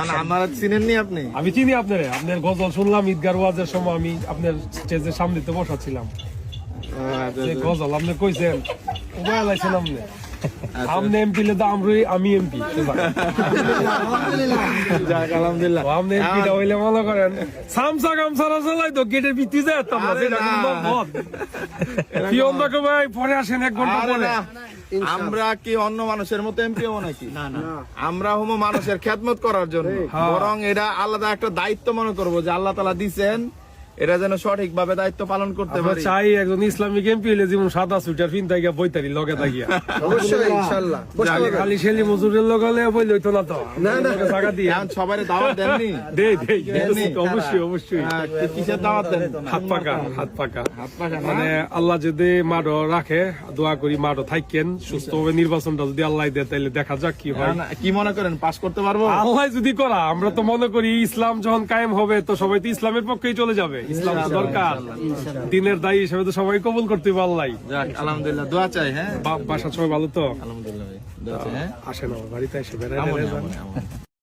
আমার চিনেননি আপনি? আমি চিনি আপনার গজল শুনলাম ঈদগার ওয়াজের সময়, আমি আপনার স্টেজের সামনে তো বসা ছিলাম। যে গজল আপনি কইছেন উপায় লাইছেন আপনি এমপি লে আমি এমপি আলহামদুলিল্লাহ। আপনি এমপিটা হইলে মনে করেন সামসা গামসারা চালাই তো গেটের ভিত্তি যায় ভাই পরে আসেন 1 ঘন্টা পরে। আমরা কি অন্য মানুষের মতো এমপি হবো নাকি? আমরা হবো মানুষের খেদমত করার জন্য, বরং এটা আলাদা একটা দায়িত্ব মনে করবো যে আল্লাহ তাআলা দিছেন, এটা যেন সঠিক ভাবে দায়িত্ব পালন করতে পারি। চাই একজন ইসলামিক এমপি হইলে যেমন সাদা সুইটার পিন থাকিয়া বইতারি লগে থাকিয়া অবশ্যই ইনশাআল্লাহ খালি শেলি মজুরের লগে হলে বইলে হইতো না তো। জায়গা দিয়ে সবাই দাওয়াত দেননি? অবশ্যই অবশ্যই। কিসের দাওয়াত দেন? হাত পাকা মানে আল্লাহ যদি মাঠও রাখে, দোয়া করি মাঠও থাকেন সুস্থ হবে। নির্বাচনটা যদি আল্লাহ দেয় তাহলে দেখা যাক কি হয়। কি মনে করেন পাস করতে পারবো? আল্লাহ যদি করা, আমরা তো মনে করি ইসলাম যখন কায়েম হবে তো সবাই তো ইসলামের পক্ষেই চলে যাবে। ইসলাম তো দরকার, দিনের দায়ী হিসেবে তো সবাই কবুল করতে পারলাই। আলহামদুলিল্লাহ, দোয়া চাই। হ্যাঁ, বাসার সবাই ভালো তো? আলহামদুলিল্লাহ, দোয়া চাই। হ্যাঁ, আসেন আমার বাড়িতে এসে বেড়াই।